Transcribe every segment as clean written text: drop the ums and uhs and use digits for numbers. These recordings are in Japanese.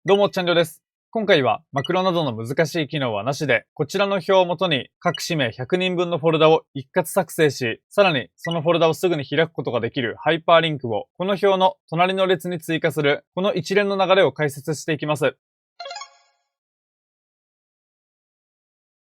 どうも、チャンリョです。今回はマクロなどの難しい機能はなしで、こちらの表をもとに各氏名100人分のフォルダを一括作成し、さらにそのフォルダをすぐに開くことができるハイパーリンクをこの表の隣の列に追加する、この一連の流れを解説していきます。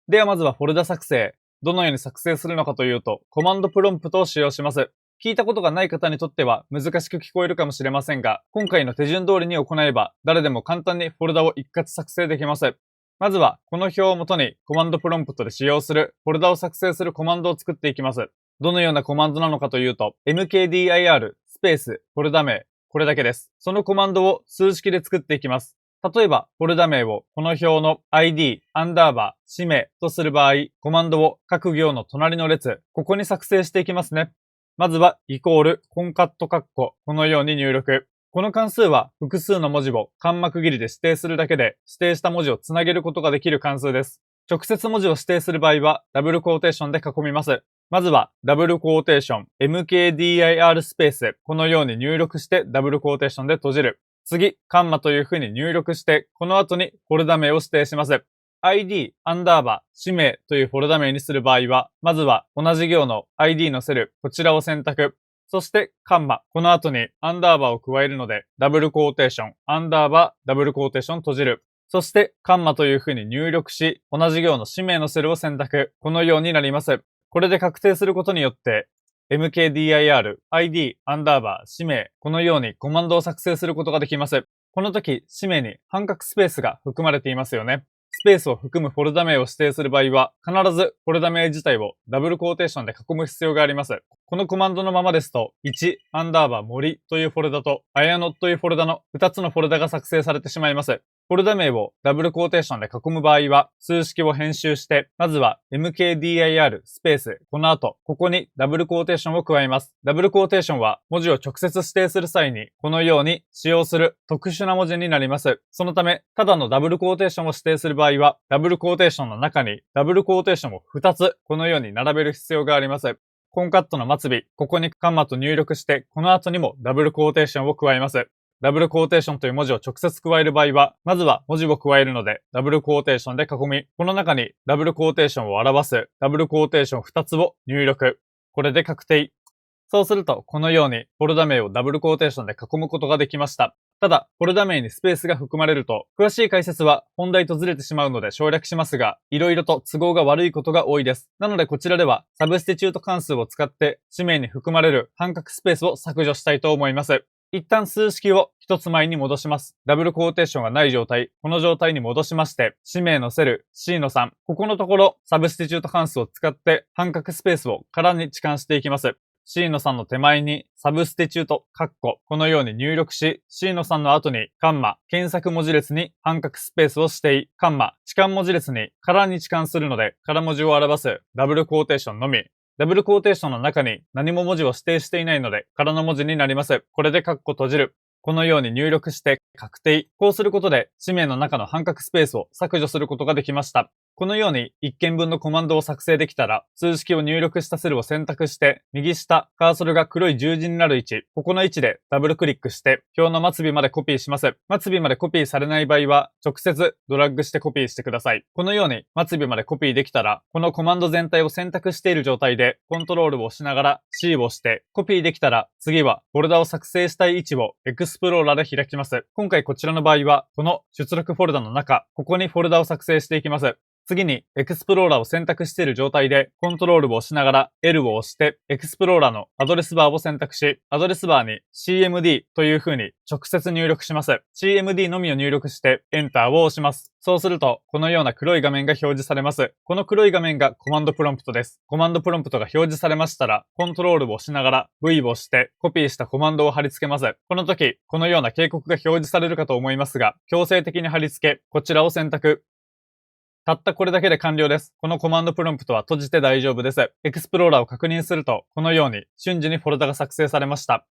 ではまずはフォルダ作成。どのように作成するのかというと、コマンドプロンプトを使用します。聞いたことがない方にとっては難しく聞こえるかもしれませんが、今回の手順通りに行えば、誰でも簡単にフォルダを一括作成できます。まずは、この表をもとにコマンドプロンプトで使用するフォルダを作成するコマンドを作っていきます。どのようなコマンドなのかというと、mkdir スペースフォルダ名、これだけです。そのコマンドを数式で作っていきます。例えば、フォルダ名をこの表の ID、アンダーバー、氏名とする場合、コマンドを各行の隣の列、ここに作成していきますね。まずは、イコール、コンカットカッコ、このように入力。この関数は複数の文字を間幕切りで指定するだけで、指定した文字をつなげることができる関数です。直接文字を指定する場合は、ダブルクォーテーションで囲みます。まずは、ダブルクォーテーション、mkdir スペース、このように入力してダブルクォーテーションで閉じる。次、カンマという風に入力して、この後にフォルダ名を指定します。ID、アンダーバー、氏名というフォルダ名にする場合は、まずは同じ行の ID のセル、こちらを選択。そして、カンマ。この後にアンダーバーを加えるので、ダブルクォーテーション、アンダーバー、ダブルクォーテーション閉じる。そして、カンマという風に入力し、同じ行の氏名のセルを選択。このようになります。これで確定することによって、mkdir、ID、アンダーバー、氏名、このようにコマンドを作成することができます。この時、氏名に半角スペースが含まれていますよね。スペースを含むフォルダ名を指定する場合は、必ずフォルダ名自体をダブルクォーテーションで囲む必要があります。このコマンドのままですと、1、アンダーバー森というフォルダと、あやのというフォルダの2つのフォルダが作成されてしまいます。フォルダ名をダブルクォーテーションで囲む場合は、数式を編集して、まずは mkdir スペース、この後、ここにダブルクォーテーションを加えます。ダブルクォーテーションは文字を直接指定する際に、このように使用する特殊な文字になります。そのため、ただのダブルクォーテーションを指定する場合は、ダブルクォーテーションの中にダブルクォーテーションを2つ、このように並べる必要があります。コンカットの末尾、ここにカンマと入力して、この後にもダブルクォーテーションを加えます。ダブルクォーテーションという文字を直接加える場合は、まずは文字を加えるので、ダブルクォーテーションで囲み、この中にダブルクォーテーションを表すダブルクォーテーション2つを入力。これで確定。そうすると、このようにフォルダ名をダブルクォーテーションで囲むことができました。ただ、フォルダ名にスペースが含まれると、詳しい解説は本題とずれてしまうので省略しますが、いろいろと都合が悪いことが多いです。なのでこちらでは、サブスティチュート関数を使って、氏名に含まれる半角スペースを削除したいと思います。一旦数式を一つ前に戻します。ダブルクォーテーションがない状態、この状態に戻しまして、氏名のセル C の3、ここのところサブスティチュート関数を使って半角スペースを空に置換していきます。C の3の手前にサブスティチュート、カッコ、このように入力し、C の3の後にカンマ、検索文字列に半角スペースを指定、カンマ、置換文字列に空に置換するので、空文字を表すダブルクォーテーションのみ。ダブルクォーテーションの中に何も文字を指定していないので、空の文字になります。これでカッコ閉じる。このように入力して確定。こうすることで、氏名の中の半角スペースを削除することができました。このように一件分のコマンドを作成できたら、数式を入力したセルを選択して、右下、カーソルが黒い十字になる位置、ここの位置でダブルクリックして、表の末尾までコピーします。末尾までコピーされない場合は、直接ドラッグしてコピーしてください。このように末尾までコピーできたら、このコマンド全体を選択している状態で、コントロールを押しながら C を押して、コピーできたら、次はフォルダを作成したい位置をエクスプローラーで開きます。今回こちらの場合は、この出力フォルダの中、ここにフォルダを作成していきます。次に、エクスプローラーを選択している状態で、コントロールを押しながら L を押して、エクスプローラーのアドレスバーを選択し、アドレスバーに CMD という風に直接入力します。CMD のみを入力して、エンターを押します。そうすると、このような黒い画面が表示されます。この黒い画面がコマンドプロンプトです。コマンドプロンプトが表示されましたら、コントロールを押しながら V を押して、コピーしたコマンドを貼り付けます。この時、このような警告が表示されるかと思いますが、強制的に貼り付け、こちらを選択。たったこれだけで完了です。このコマンドプロンプトは閉じて大丈夫です。エクスプローラーを確認すると、このように瞬時にフォルダが作成されました。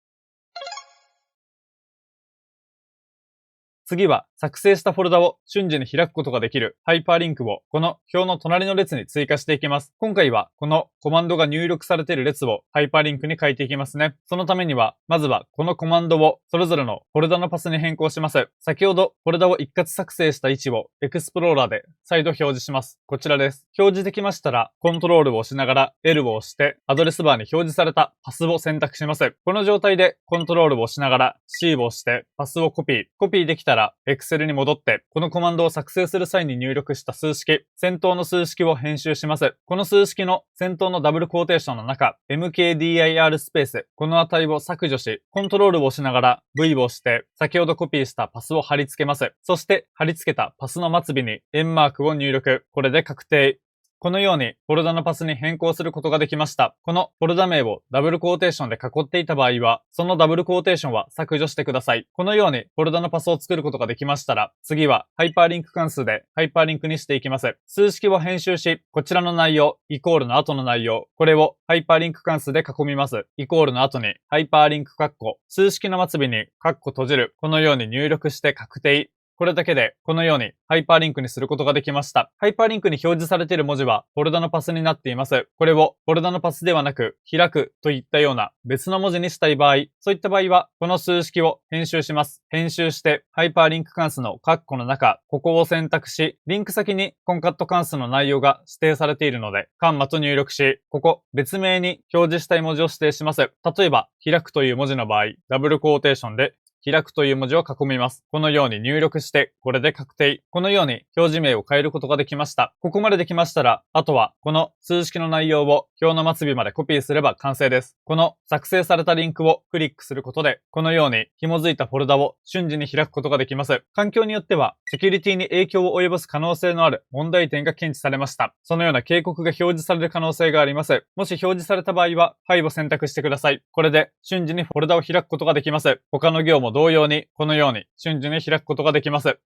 次は作成したフォルダを瞬時に開くことができるハイパーリンクをこの表の隣の列に追加していきます。今回はこのコマンドが入力されている列をハイパーリンクに書いていきますね。そのためには、まずはこのコマンドをそれぞれのフォルダのパスに変更します。先ほどフォルダを一括作成した位置をエクスプローラーで再度表示します。こちらです。表示できましたら、コントロールを押しながら L を押してアドレスバーに表示されたパスを選択します。この状態でコントロールを押しながら C を押してパスをコピー。コピーできたら Excel に戻ってこのコマンドを作成する際に入力した数式、先頭の数式を編集します。この数式の先頭のダブルクォーテーションの中、mkdir スペース、この値を削除し、コントロールを押しながら V を押して先ほどコピーしたパスを貼り付けます。そして貼り付けたパスの末尾に円マークを入力。これで確定。このようにフォルダのパスに変更することができました。このフォルダ名をダブルクォーテーションで囲っていた場合は、そのダブルクォーテーションは削除してください。このようにフォルダのパスを作ることができましたら、次はハイパーリンク関数でハイパーリンクにしていきます。数式を編集し、こちらの内容、イコールの後の内容、これをハイパーリンク関数で囲みます。イコールの後にハイパーリンク括弧、数式の末尾に括弧閉じる。このように入力して確定。これだけで、このようにハイパーリンクにすることができました。ハイパーリンクに表示されている文字はフォルダのパスになっています。これをフォルダのパスではなく、開くといったような別の文字にしたい場合、そういった場合は、この数式を編集します。編集して、ハイパーリンク関数の括弧の中、ここを選択し、リンク先にコンカット関数の内容が指定されているので、カンマと入力し、ここ、別名に表示したい文字を指定します。例えば、開くという文字の場合、ダブルクォーテーションで、開くという文字を囲みます。このように入力して、これで確定。このように表示名を変えることができました。ここまでできましたら、あとはこの数式の内容を表の末尾までコピーすれば完成です。この作成されたリンクをクリックすることで、このように紐づいたフォルダを瞬時に開くことができます。環境によっては、セキュリティに影響を及ぼす可能性のある問題点が検知されました。そのような警告が表示される可能性があります。もし表示された場合は、はいを選択してください。これで瞬時にフォルダを開くことができます。他の行も同様に、このように瞬時に開くことができます。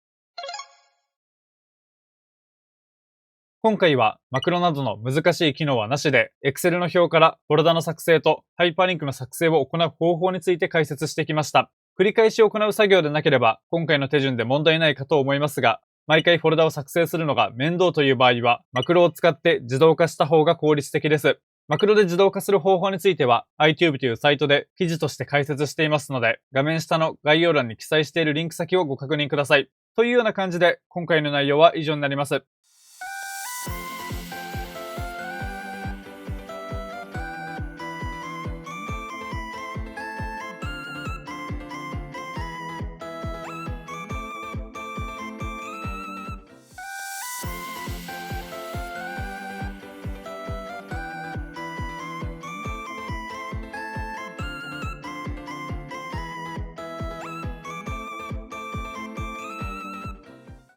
今回はマクロなどの難しい機能はなしで、Excel の表からフォルダの作成とハイパーリンクの作成を行う方法について解説してきました。繰り返し行う作業でなければ、今回の手順で問題ないかと思いますが、毎回フォルダを作成するのが面倒という場合は、マクロを使って自動化した方が効率的です。マクロで自動化する方法については、iTube というサイトで記事として解説していますので、画面下の概要欄に記載しているリンク先をご確認ください。というような感じで、今回の内容は以上になります。